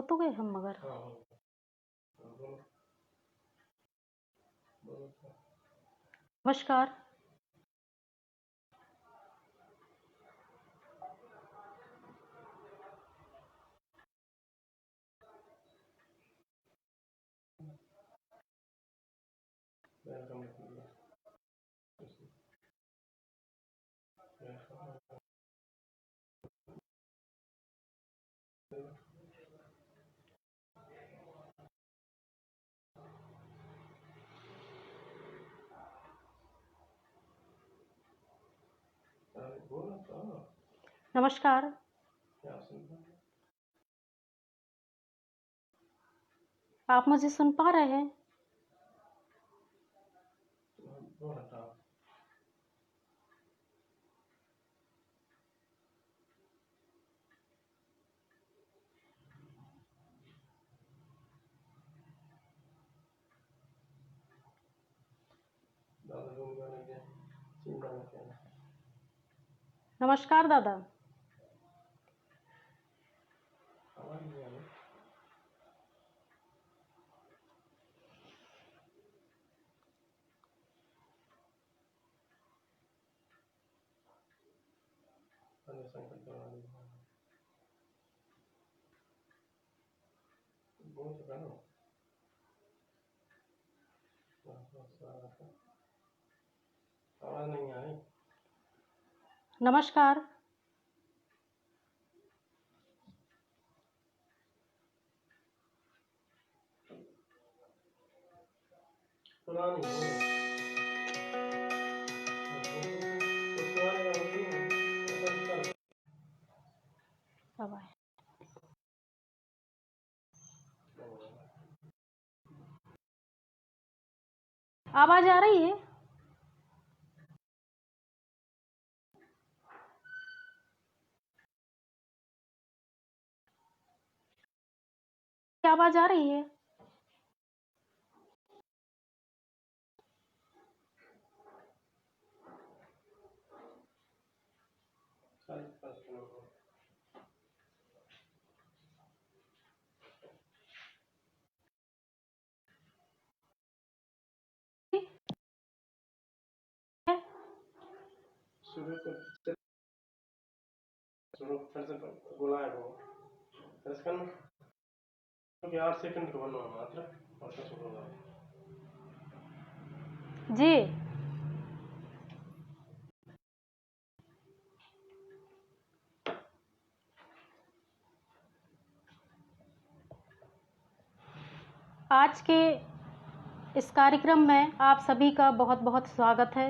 हो तो गए हम मगर। नमस्कार। नमस्कार। आप मुझे सुन पा रहे हैं? नमस्कार दादा। नमस्कार। अब आए। आवाज आ रही है? आवाज आ रही है? जी। आज के इस कार्यक्रम में आप सभी का बहुत बहुत स्वागत है।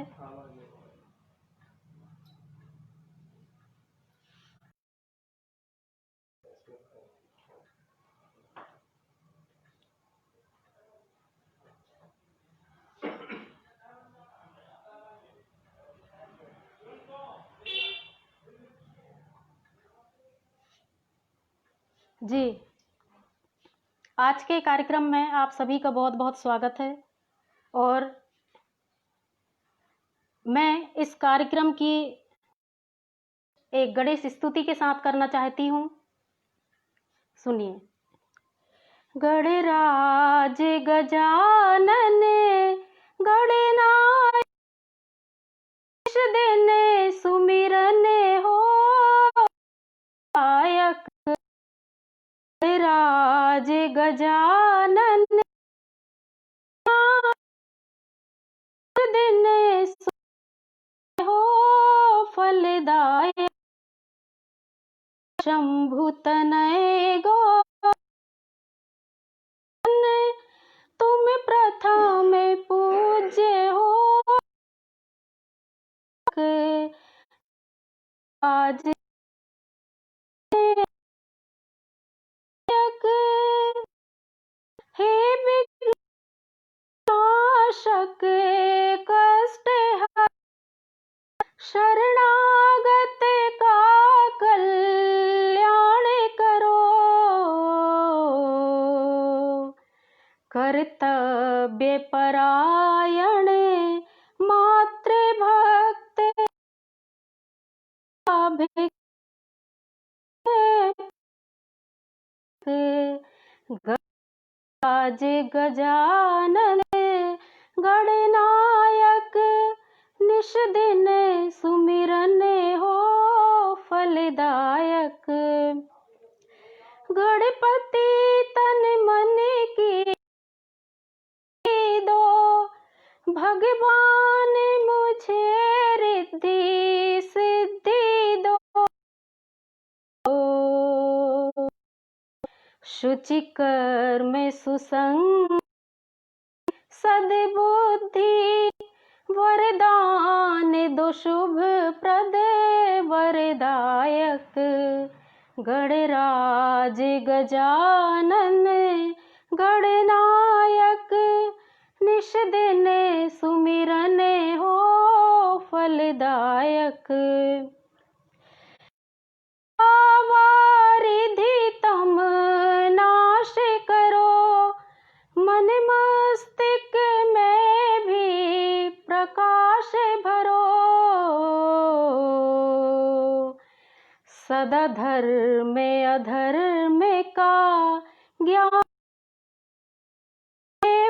जी, आज के कार्यक्रम में आप सभी का बहुत बहुत स्वागत है और मैं इस कार्यक्रम की एक गणेश स्तुति के साथ करना चाहती हूँ। सुनिए। गणराज गजानन गणनाथ देने सुमिरन हो आयक। गणराज गजानन देने हो फलदायक। शंभु तनय गो तुम प्रथम पूज्य हो आज हे विनाशक कष्ट शरणागत का कल्याण करो। कर्तव्य परायण मातृभक्त गज गजानन गणनायक निश दिन सुमिरन हो फलदायक। गणपति तन मन की दो भगवान मुझे रिद्धि सिद्धि दो। शुचिकर में सुसंग सद्बुद्धि वरदान दो शुभ प्रद वरदायक। गणराज गजानन गणनायक निश दिन सुमिरन हो फलदायक। वारिधि तम नाश करो मन मस्तिष्क में भी प्रकाश भरो। सदा धर्म अधर्म का ज्ञान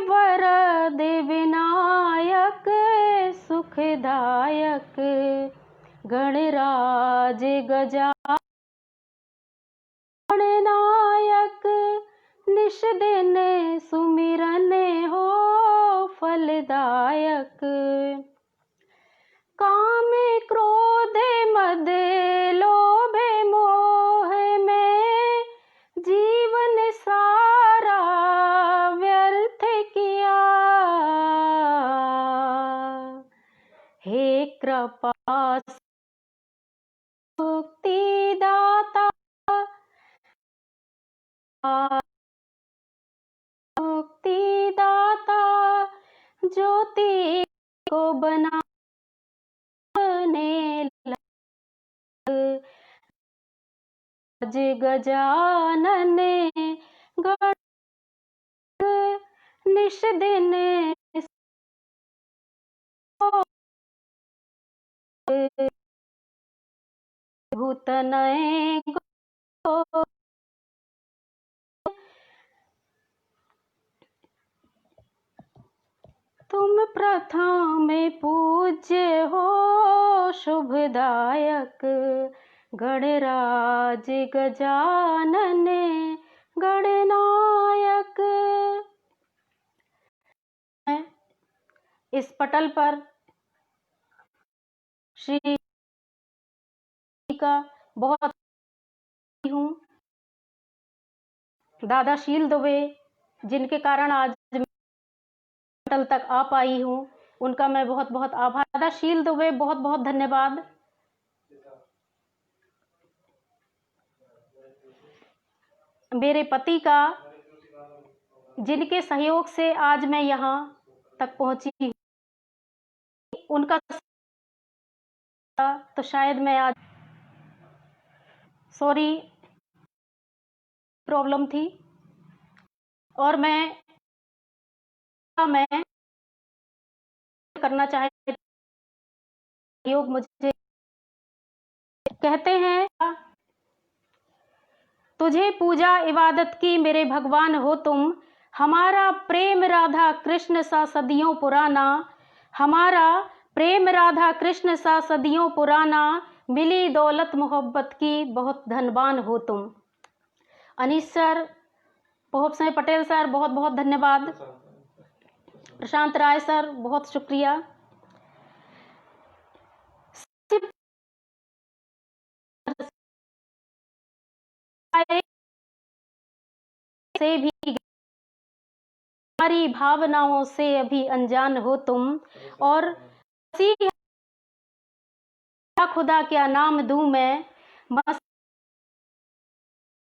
वरद विनायक सुखदायक। गणराज गजानन गणनायक निश दिन सुमिरन हो फलदायक। काम क्रोध मद लोभ मोह में जीवन सारा व्यर्थ किया। हे कृपा मुक्ति दाता मुक्ति दाता ज्योति को बनाने लग। गज गजानन गण निश दिन भूतनय को तुम प्रथम पूज्य हो शुभदायक। गणराज गजानन गणनायक। मैं इस पटल पर श्री का बहुत हूँ। दादा शील दुबे जिनके कारण आज पटल तक आ पाई हूँ, उनका मैं बहुत बहुत आभार। दादा शील दुबे बहुत बहुत धन्यवाद। मेरे पति का जिनके सहयोग से आज मैं यहाँ तक पहुँची हूँ, उनका तो शायद मैं आज सॉरी प्रॉब्लम थी और मैं करना चाहती योग मुझे कहते हैं तुझे पूजा इबादत की मेरे भगवान हो तुम। हमारा प्रेम राधा कृष्ण सा सदियों पुराना। हमारा प्रेम राधा कृष्ण सा सदियों पुराना। मिली दौलत मोहब्बत की बहुत धनवान हो तुम। अनीश सर, पोहप सिंह पटेल सर बहुत बहुत धन्यवाद। प्रशांत राय सर बहुत शुक्रिया। से भी हमारी भावनाओं से अभी अनजान हो तुम। और खुदा क्या नाम दूं मैं,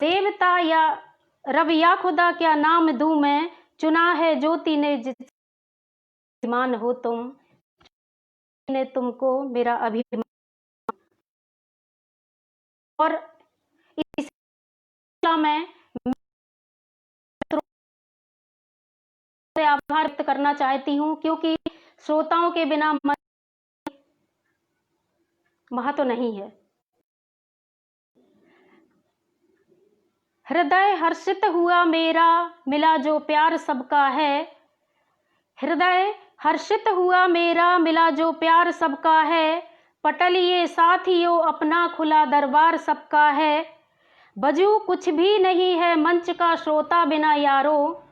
देवता या रब या खुदा क्या नाम दूं मैं। चुना है ज्योति ने जिसमान हो तुम, ने तुमको मेरा अभिमान। और इस मैं से आभार व्यक्त करना चाहती हूँ, क्योंकि श्रोताओं के बिना महत्व नहीं है। हृदय हर्षित हुआ मेरा, मिला जो प्यार सबका है। हृदय हर्षित हुआ मेरा, मिला जो प्यार सबका है। पटलिए साथियों अपना खुला दरबार सबका है। वजू कुछ भी नहीं है मंच का श्रोता बिना यारो।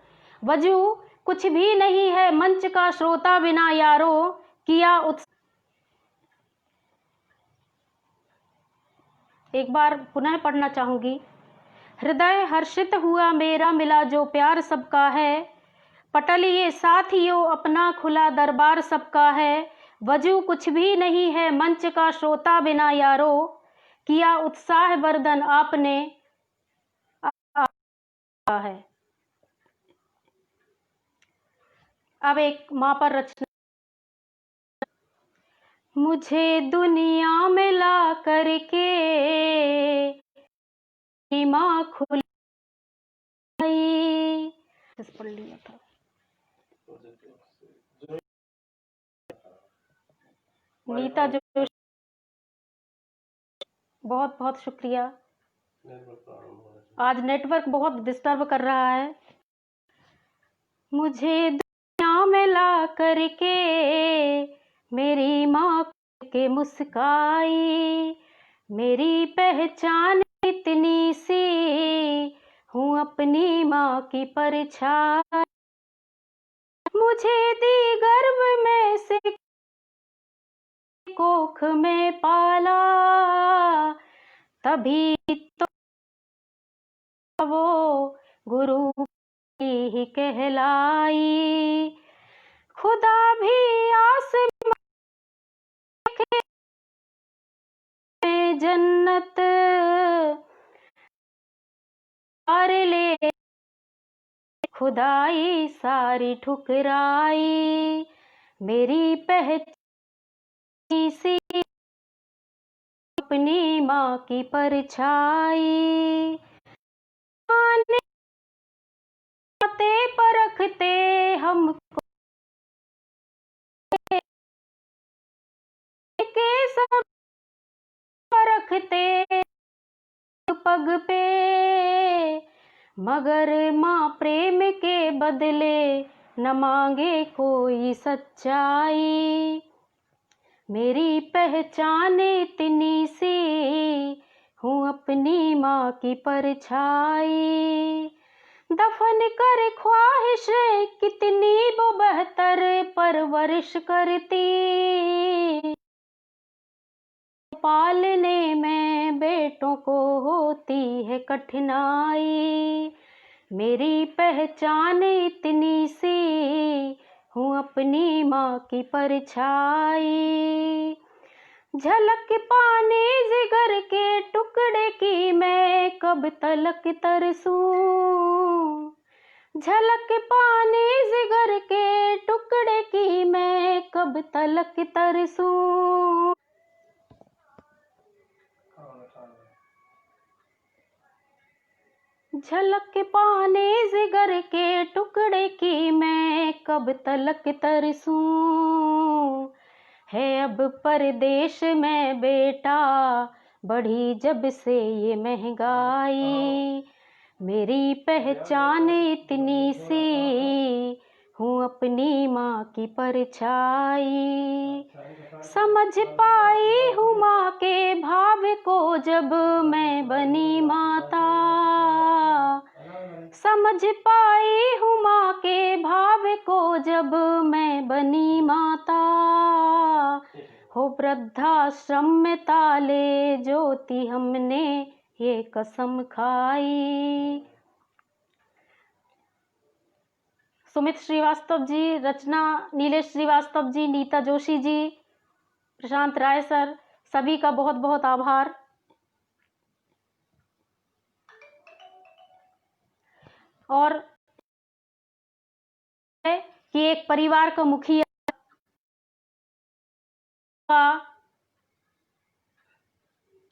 वजू कुछ भी नहीं है मंच का श्रोता बिना यारो। किया एक बार पुनः पढ़ना चाहूंगी। हृदय हर्षित हुआ मेरा, मिला जो प्यार सबका है। पटलिए साथियों अपना खुला दरबार सबका है। वजू कुछ भी नहीं है मंच का श्रोता बिना यारो। किया उत्साह वर्धन आपने है। अब एक माँ पर रचना। मुझे दुनिया में ला करके माँ खुलाई, पढ़ लिया था। नीता जोशी, बहुत बहुत शुक्रिया। आज नेटवर्क बहुत डिस्टर्ब कर रहा है। मुझे दुनिया में ला करके मेरी माँ के मुस्काई। मेरी पहचान इतनी सी, हूँ अपनी माँ की परछाई। मुझे दी गर्भ में से कोख में पाला, तभी तो वो गुरु ही कहलाई। खुदा भी आसमान में जन्नत पार ले, खुदाई सारी ठुकराई। मेरी पहचान सी, अपनी माँ की परछाई। आते परखते हमको के सब परखते पग पे, मगर माँ प्रेम के बदले न मांगे कोई सच्चाई। मेरी पहचान इतनी सी, हूँ अपनी माँ की परछाई। दफन कर ख्वाहिश कितनी वो बेहतर परवरिश करती। पालने में बेटों को होती है कठिनाई। मेरी पहचान इतनी सी, हूँ अपनी माँ की परछाई। झलक पानी जिगर के टुकड़े की मैं कब तलक तरसूं। झलक पानी जिगर के टुकड़े की मैं कब तलक तरसूं। झलक पाने जिगर के टुकड़े की मैं कब तलक तरसूं। है अब परदेश में बेटा, बढ़ी जब से ये महंगाई। मेरी पहचान इतनी सी, हूँ अपनी माँ की परछाई। समझ पाई हूँ माँ के भाव को जब मैं बनी माता। समझ पाई हूँ माँ के भाव को जब मैं बनी माता। हो वृद्धाश्रम में ताले ज्योति हमने ये कसम खाई। सुमित श्रीवास्तव जी, रचना नीलेश श्रीवास्तव जी, नीता जोशी जी, प्रशांत राय सर, सभी का बहुत बहुत आभार। और कि एक परिवार का मुखिया का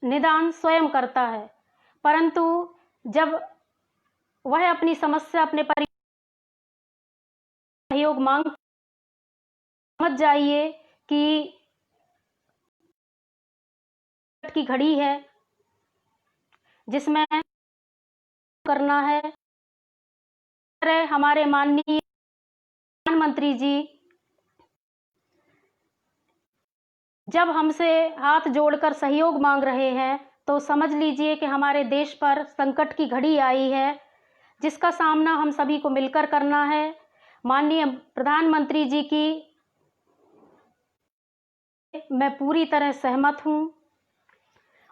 निदान स्वयं करता है, परंतु जब वह अपनी समस्या अपने परिवार सहयोग मांग, समझ जाइए कि की घड़ी है जिसमें करना है। हमारे माननीय प्रधानमंत्री जी जब हमसे हाथ जोड़कर सहयोग मांग रहे हैं तो समझ लीजिए कि हमारे देश पर संकट की घड़ी आई है, जिसका सामना हम सभी को मिलकर करना है। माननीय प्रधानमंत्री जी की मैं पूरी तरह सहमत हूं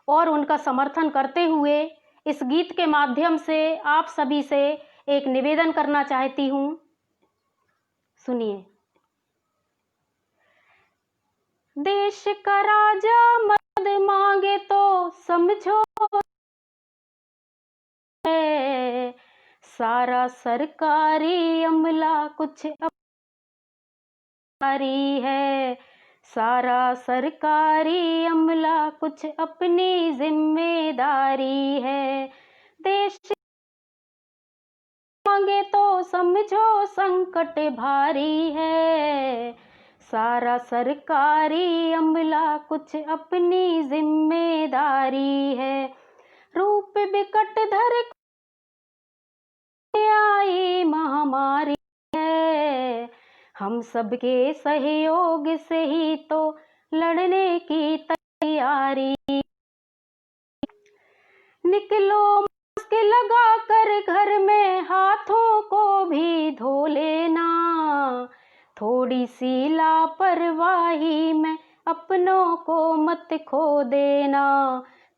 और उनका समर्थन करते हुए इस गीत के माध्यम से आप सभी से एक निवेदन करना चाहती हूं। सुनिए। देश का राजा मदद मांगे तो समझो है, सारा सरकारी अमला कुछ अपनी है, सारा सरकारी अमला कुछ अपनी जिम्मेदारी है। देश मांगे तो समझो संकट भारी है, सारा सरकारी अमला कुछ अपनी जिम्मेदारी है। रूप बिकट धर आई महामारी है, हम सबके सहयोग से ही तो लड़ने की तैयारी। निकलो मास्क लगा कर घर में हाथों को भी धो लेना, थोड़ी सी लापरवाही में अपनों को मत खो देना,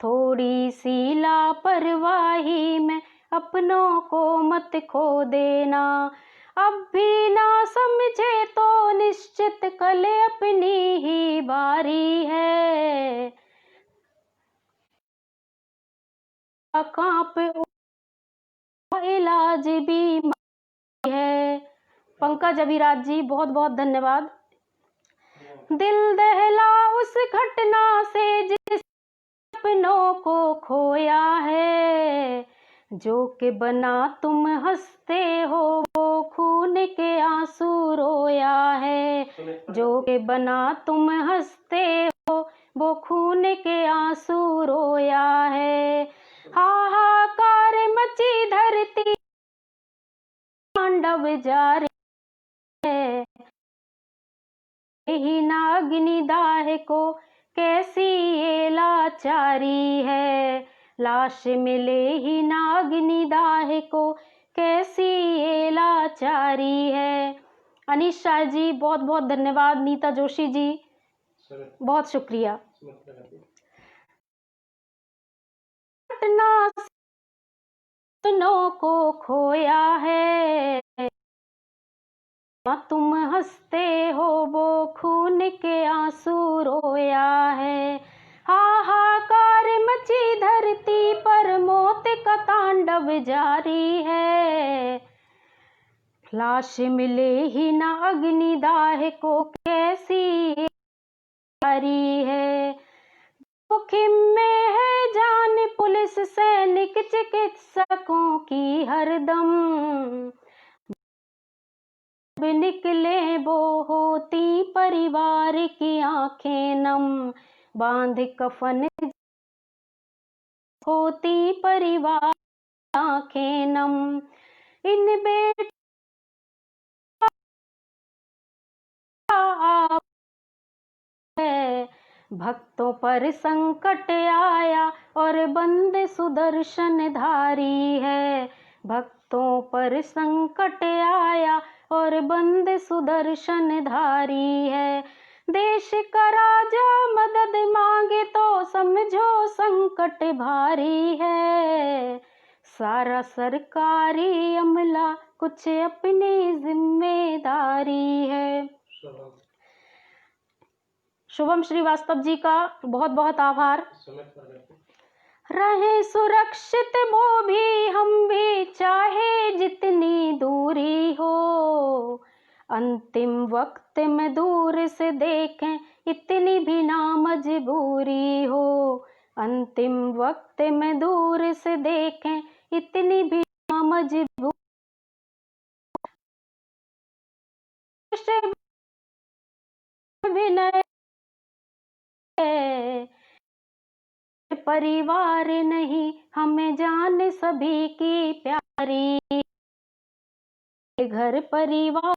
थोड़ी सी लापरवाही में अपनों को मत खो देना। अब भी ना समझे तो निश्चित कल अपनी ही बारी है, कांप इलाज भी है। पंकज अभिराज जी बहुत बहुत धन्यवाद। दिल दहला उस घटना से जिस अपनों को खोया है, जो के बना तुम हंसते हो वो खून के आंसू रोया है, जो के बना तुम हंसते हो वो खून के आंसू रोया है। हाहाकार मची धरती तांडव जारी है, ही नागिनी दाह को कैसी ये लाचारी है, लाश मिले ही नागिनी दाह को कैसी ये लाचारी है। अनीश शाह जी बहुत बहुत धन्यवाद। नीता जोशी जी बहुत शुक्रिया। अपनों को खोया है, तुम हंसते हो वो खून के आंसू रोया है। हाहाकार मची धरती पर मौत का तांडव जारी है, लाश मिले ही ना अग्निदाह को कैसी जारी है। जोखिम में है जान पुलिस सैनिक चिकित्सकों की हरदम, निकले वो होती परिवार की आंखें नम, बांध कफन होती परिवार आंखें नम। इन बेटा है, भक्तों पर संकट आया और बंद सुदर्शन धारी है, भक्तों पर संकट आया और बंद सुदर्शन धारी है। देश का राजा मदद मांगे तो समझो संकट भारी है, सारा सरकारी अमला कुछ अपनी जिम्मेदारी है। शुभम श्रीवास्तव जी का बहुत बहुत आभार। रहे सुरक्षित वो भी हम भी चाहे जितनी दूरी हो, अंतिम वक्त में दूर से देखें इतनी भी ना मजबूरी हो, अंतिम वक्त में दूर से देखें इतनी भी ना मजबूरी। विनय परिवार नहीं, हमें जान सभी की प्यारी। घर परिवार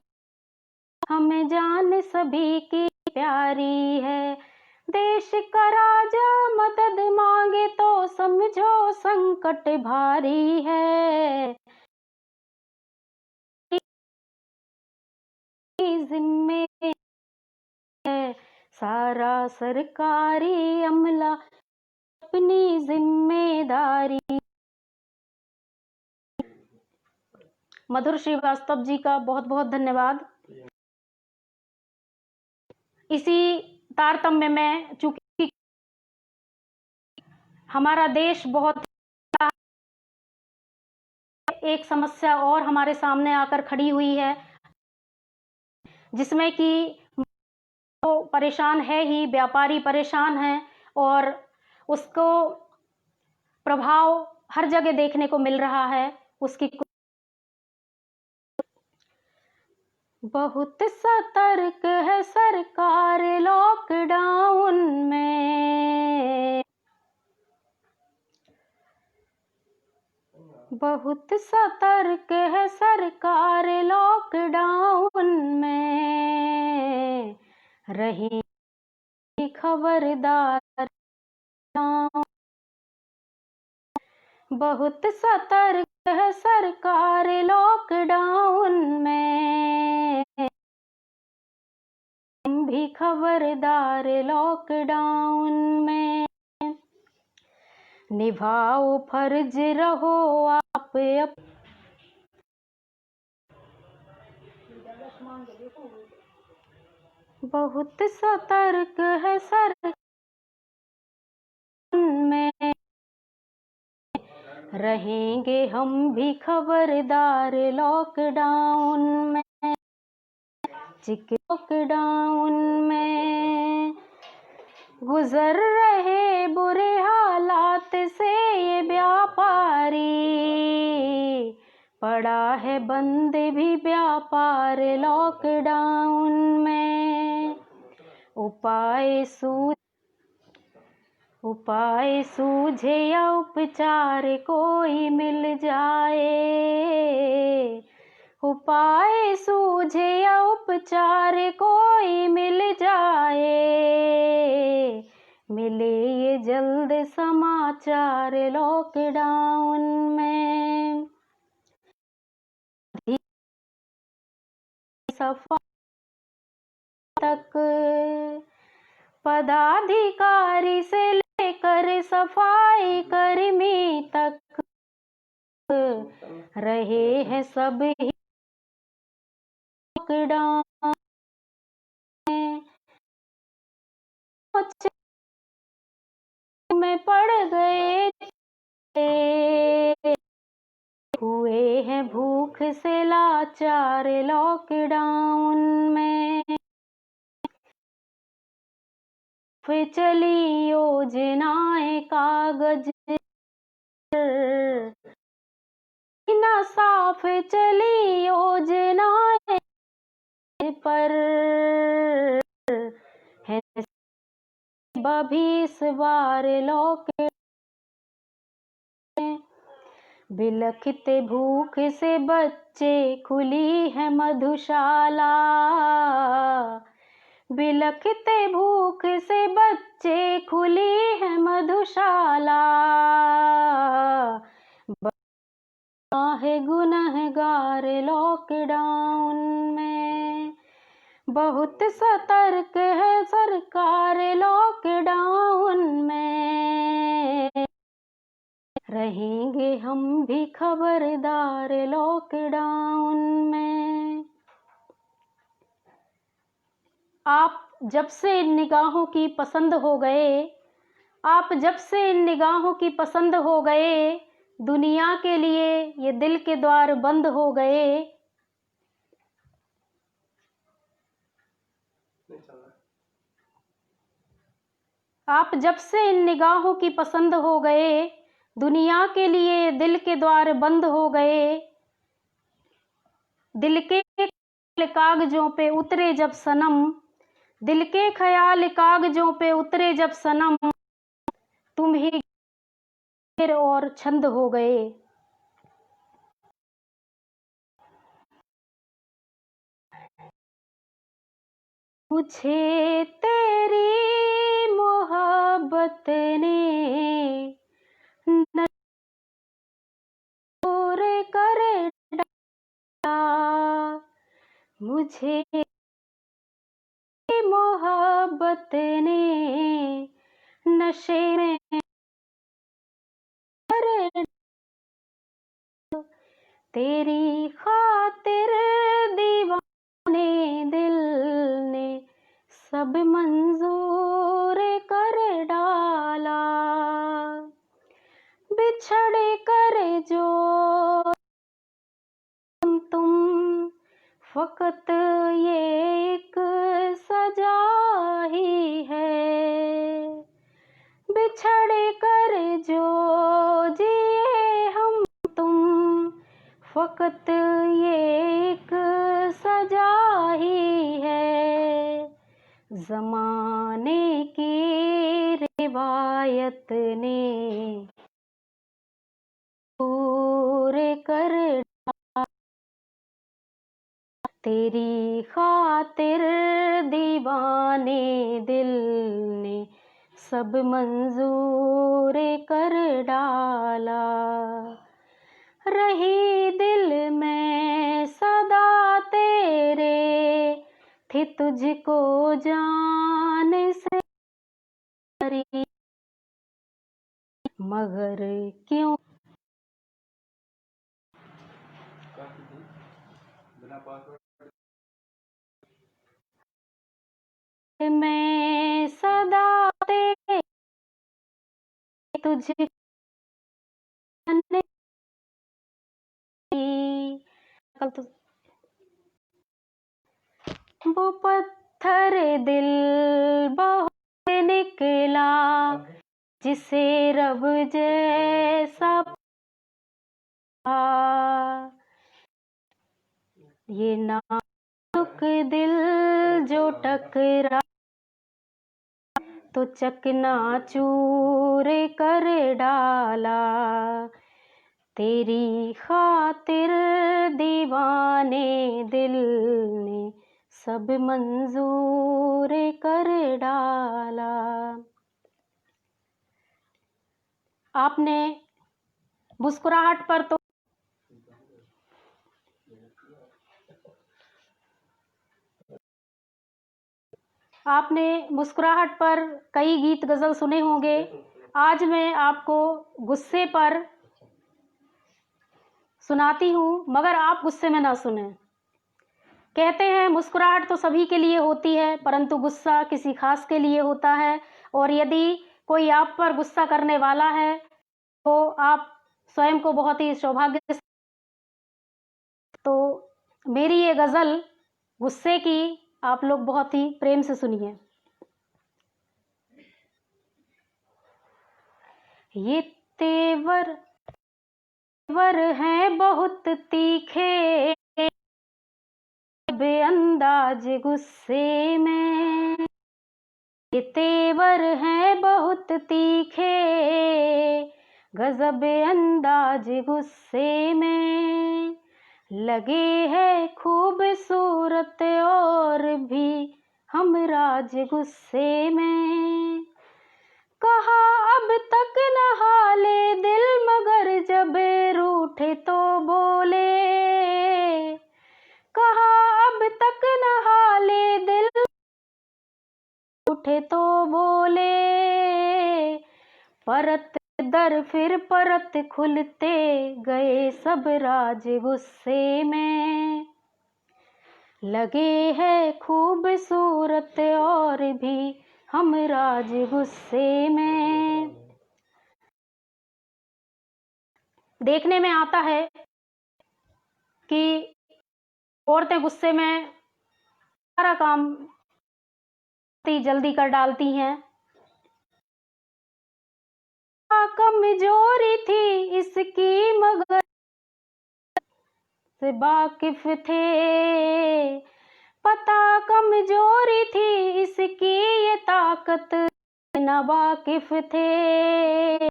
हमें जान सभी की प्यारी है। देश का राजा मदद मांगे तो समझो संकट भारी है। जिम्मे है सारा सरकारी अमला, अपनी जिम्मेदारी। मधुर श्रीवास्तव जी का बहुत बहुत धन्यवाद। इसी तारतम्य में चूंकि हमारा देश बहुत, एक समस्या और हमारे सामने आकर खड़ी हुई है, जिसमें कि वो परेशान है ही, व्यापारी परेशान हैं और उसको प्रभाव हर जगह देखने को मिल रहा है। उसकी बहुत सतर्क है सरकार लॉकडाउन में, बहुत सतर्क है सरकार लॉकडाउन में, रही खबरदार। बहुत सतर्क है सरकार लॉकडाउन में, हम भी खबरदार लॉकडाउन में। निभाओ फर्ज रहो आप बहुत सतर्क है सरकार में, रहेंगे हम भी खबरदार लॉकडाउन में। लॉकडाउन में गुजर रहे बुरे हालात से ये व्यापारी, पड़ा है बंद भी व्यापार लॉकडाउन में। उपाय सूझे या उपचार कोई मिल जाए, उपाय सूझे या उपचार कोई मिल जाए, मिले ये जल्द समाचार लॉकडाउन में। सफाई तक पदाधिकारी से लेकर सफाई कर्मी तक रहे हैं सब ही लॉकडाउन में पड़ गए, हुए हैं भूख से लाचार लॉकडाउन में। फिर चली योजनाएं कागज ना साफ चली योजनाएं पर है भी इस बार लॉकडाउन, बिलखते भूख से बच्चे खुली है मधुशाला, बिलखते भूख से बच्चे खुली है मधुशाला, है गुनहगार लॉकडाउन में। बहुत सतर्क है सरकार लॉकडाउन में, रहेंगे हम भी खबरदार लॉकडाउन में। आप जब से इन निगाहों की पसंद हो गए, आप जब से इन निगाहों की पसंद हो गए, दुनिया के लिए ये दिल के द्वार बंद हो गए। आप जब से इन निगाहों की पसंद हो गए, दुनिया के लिए दिल के द्वार बंद हो गए। दिल के कागजों पे उतरे जब सनम, दिल के ख्याल कागजों पे उतरे जब सनम, तुम ही फिर और छंद हो गए। मुझे तेरी मोहब्बत ने नूर कर डाला, मुझे मोहब्बत ने नशे में कर डाला। तेरी खातिर दीवाने दिल ने सब मंजूर कर डाला। बिछड़ कर जो तुम फकत ये एक सजा ही है। बिछड़ कर जो जिए हम तुम फकत ये एक सजा ही है। ज़माने की रिवायत ने पूरे कर डाला। तेरी खातिर दीवाने दिल ने सब मंजूर कर डाला। रही दिल में सदा तेरे थी तुझको जान से प्यारी, मगर क्यों मैं सदा तेरे तुझे कल तो वो पत्थर दिल बहुत निकला जिसे रब जैसा ये नाजुक दिल जो टकरा तो चकनाचूर कर डाला। तेरी खातिर दीवाने दिल ने सब मंजूर कर डाला। आपने मुस्कुराहट पर तो आपने मुस्कुराहट पर कई गीत गज़ल सुने होंगे। आज मैं आपको गुस्से पर सुनाती हूँ, मगर आप गुस्से में ना सुने। कहते हैं मुस्कुराहट तो सभी के लिए होती है, परंतु गुस्सा किसी खास के लिए होता है। और यदि कोई आप पर गुस्सा करने वाला है तो आप स्वयं को बहुत ही सौभाग्य। तो मेरी ये गज़ल गुस्से की आप लोग बहुत ही प्रेम से सुनिए। ये तेवर हैं बहुत तीखे बेअंदाज गुस्से में, ये तेवर हैं बहुत तीखे गजब अंदाज गुस्से में। लगे है खूबसूरत और भी हम राज गुस्से में। कहा अब तक नहा ले दिल मगर जब रूठे तो बोले। कहा अब तक नहा ले दिल उठे तो बोले। परत दर फिर परत खुलते गए सब राज गुस्से में। लगे है खूबसूरत और भी हम राज गुस्से में। देखने में आता है कि औरतें गुस्से में सारा काम जल्दी कर डालती हैं। कमजोरी थी इसकी मगर से वाकिफ थे। पता कमजोरी थी इसकी ये ताकत ना वाकिफ थे।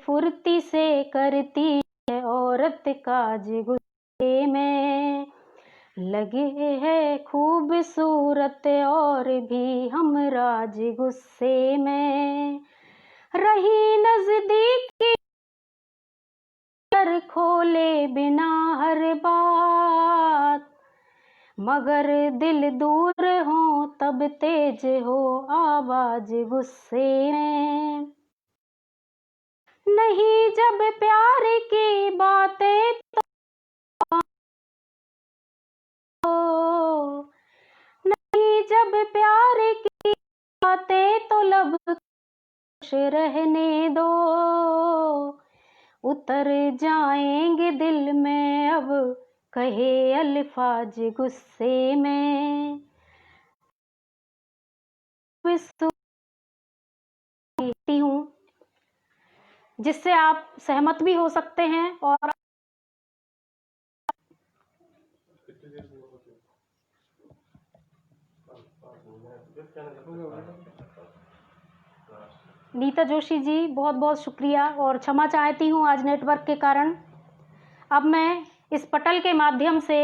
फुर्ती से करती है औरत काज गुस्से में, लगे है खूबसूरत और भी हम राज गुस्से में, रही नजदीकी कर खोले बिना हर बात, मगर दिल दूर हो तब तेज हो आवाज गुस्से में, नहीं जब प्यार की बातें तो, नहीं जब प्यार की बातें तो लब खुश रहने दो, उतर जाएंगे दिल में अब कहे अल्फाज गुस्से में, कहती हूँ जिससे आप सहमत भी हो सकते हैं। और नीता जोशी जी बहुत बहुत शुक्रिया और क्षमा चाहती हूँ आज नेटवर्क के कारण। अब मैं इस पटल के माध्यम से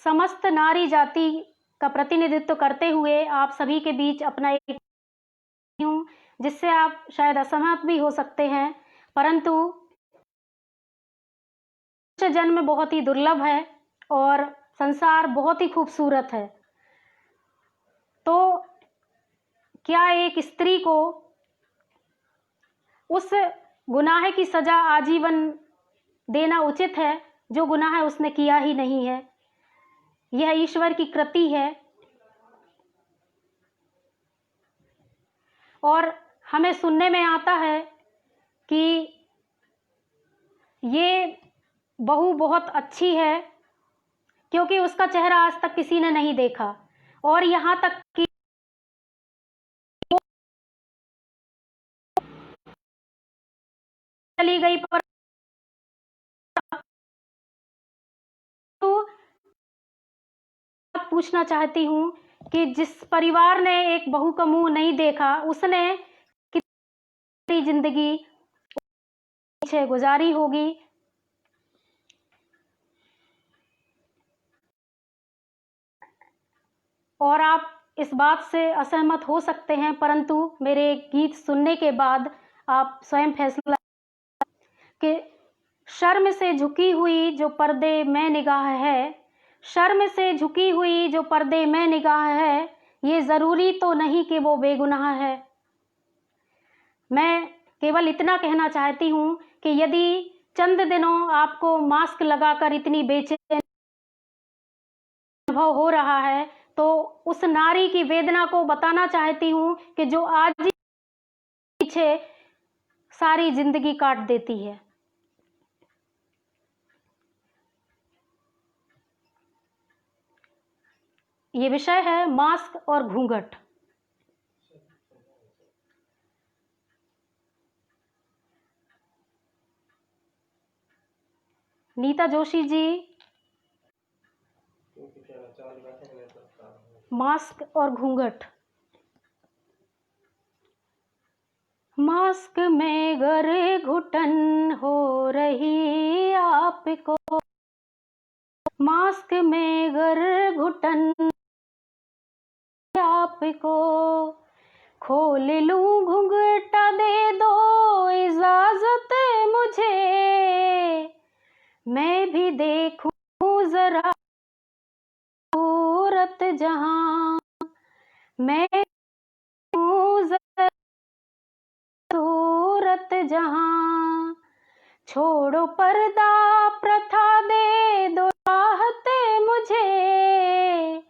समस्त नारी जाति का प्रतिनिधित्व करते हुए आप सभी के बीच अपना एक हूँ, जिससे आप शायद असहमत भी हो सकते हैं, परंतु जन्म बहुत ही दुर्लभ है और संसार बहुत ही खूबसूरत है। तो क्या एक स्त्री को उस गुनाह की सजा आजीवन देना उचित है जो गुनाह उसने किया ही नहीं है? यह ईश्वर की कृति है और हमें सुनने में आता है कि ये बहू बहुत अच्छी है क्योंकि उसका चेहरा आज तक किसी ने नहीं देखा, और यहाँ तक कि चली गई, पर पूछना चाहती हूँ कि जिस परिवार ने एक बहू का मुंह नहीं देखा उसने कितनी जिंदगी पीछे गुजारी होगी। और आप इस बात से असहमत हो सकते हैं, परंतु मेरे गीत सुनने के बाद आप स्वयं फैसला कि शर्म से झुकी हुई जो पर्दे में निगाह है, शर्म से झुकी हुई जो पर्दे में निगाह है, ये ज़रूरी तो नहीं कि वो बेगुनाह है। मैं केवल इतना कहना चाहती हूँ कि यदि चंद दिनों आपको मास्क लगाकर इतनी बेचैनी अनुभव हो रहा है तो उस नारी की वेदना को बताना चाहती हूँ कि जो आज ही पीछे सारी जिंदगी काट देती है। ये विषय है मास्क और घूंघट। नीता जोशी जी, मास्क और घूंघट। मास्क में गर घुटन हो रही आपको, मास्क में गर घुटन आपको, खोल लूं घूंघटा दे दो इजाजत मुझे, मैं भी देखूं जरा सूरत जहां, मैं सूरत जहां, छोड़ो पर्दा प्रथा दे दो राहत मुझे,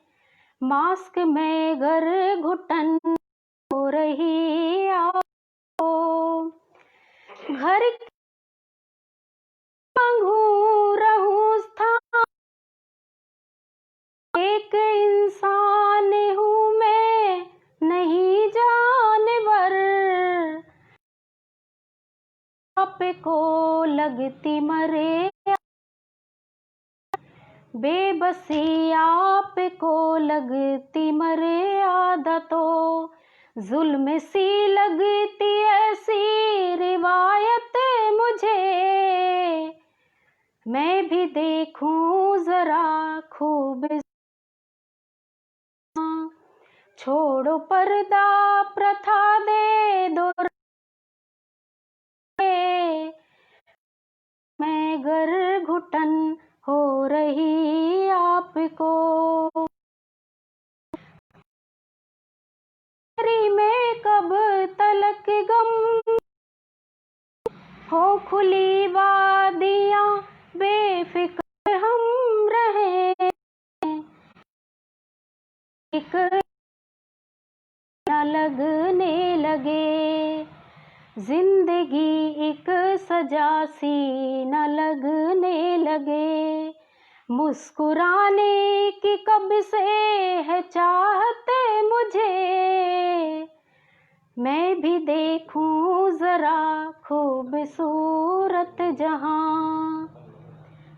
मास्क में गर घुटन हो रही आपको, घर मांगू रहूं स्थान, एक इंसान हूँ मैं नहीं जानवर, आपको लगती मरे बेबसी, आपको लगती मरे आदतों, जुल्म सी लगती ऐसी रिवायत मुझे, मैं भी देखूं जरा खूब। छोड़ो पर्दा प्रथा दे दो, मैं गर घुटन हो रही आपको। में कब तलक गम हो खुली वादियां, बेफिक्र हम रहे, एक न लगने लगे, जिंदगी एक सजा सी न लगने लगे। मुस्कुराने की कब से है चाहते मुझे, मैं भी देखूं जरा खूबसूरत जहां।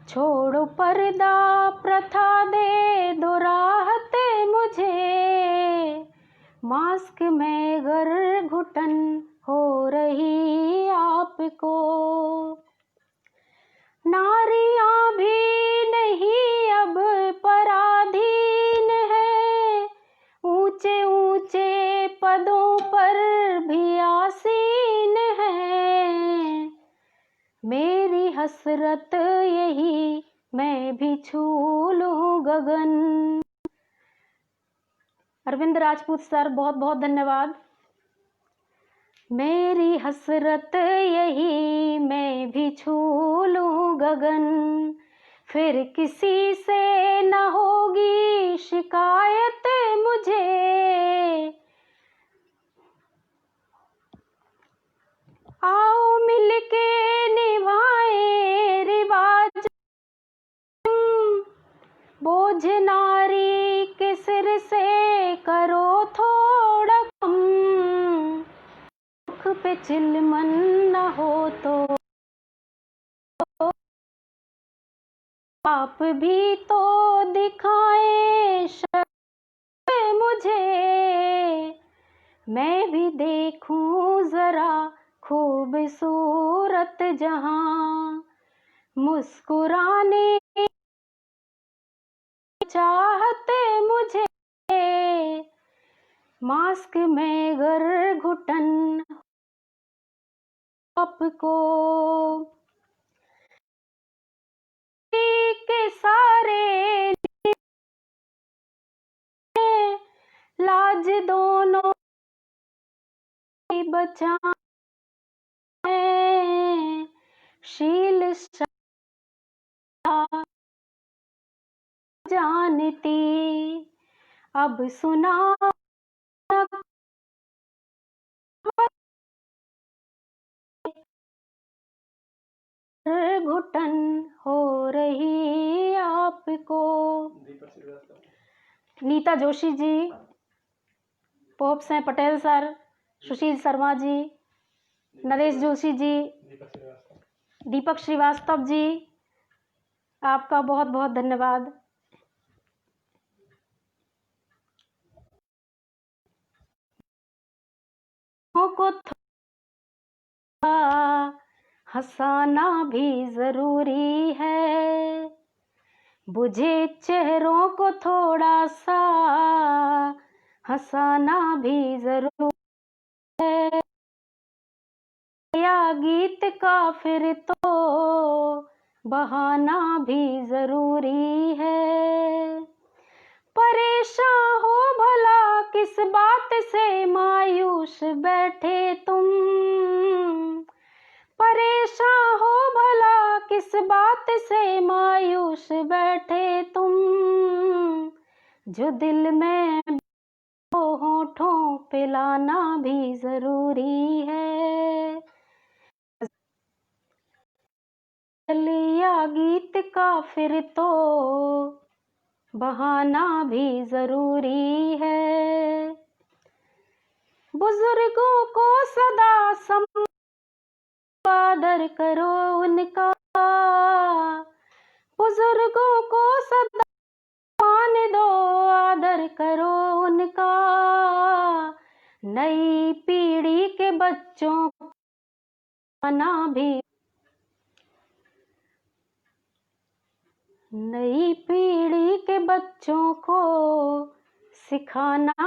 छोड़ो पर्दा प्रथा दे दो राहत मुझे, मास्क में गर घुटन हो रही आपको। नारियां भी नहीं अब पराधीन है, ऊंचे ऊंचे पदों पर भी आसीन है। मेरी हसरत यही मैं भी छू लूं गगन। अरविंद राजपूत सर, बहुत बहुत धन्यवाद। मेरी हसरत यही मैं भी छू लूं गगन, फिर किसी से न होगी शिकायत मुझे। आओ मिलके निभाएं रिवाज, बोझ नारी के सिर से करो थोड़ा कम, मुख पे चिलमन न हो तो आप भी तो दिखाएं शक्ल मुझे, मैं भी देखूं जरा खूबसूरत जहां। मुस्कुराने चाहते मुझे, मास्क में गर घुटन आपको। के सारे लाज दोनों बचाए, शील जानती अब सुना घुटन हो रही आपको। नीता जोशी जी, पोप से पटेल सर, सुशील शर्मा जी, नरेश जोशी जी, दीपक श्रीवास्तव जी, आपका बहुत बहुत धन्यवाद। को थोड़ा हंसाना भी जरूरी है, बुझे चेहरों को थोड़ा सा हंसाना भी जरूरी है। या गीत का फिर तो बहाना भी जरूरी है। परेशान हो भला किस बात से मायूस बैठे तुम, परेशान हो भला किस बात से मायूस बैठे तुम, जो दिल में होठों पे लाना भी जरूरी है। चलिया गीत का फिर तो बहाना भी जरूरी है। बुजुर्गों को सदा आदर करो उनका, बुजुर्गों को सदा मान दो आदर करो उनका, नई पीढ़ी के बच्चों को आना भी, नई पीढ़ी के बच्चों को सिखाना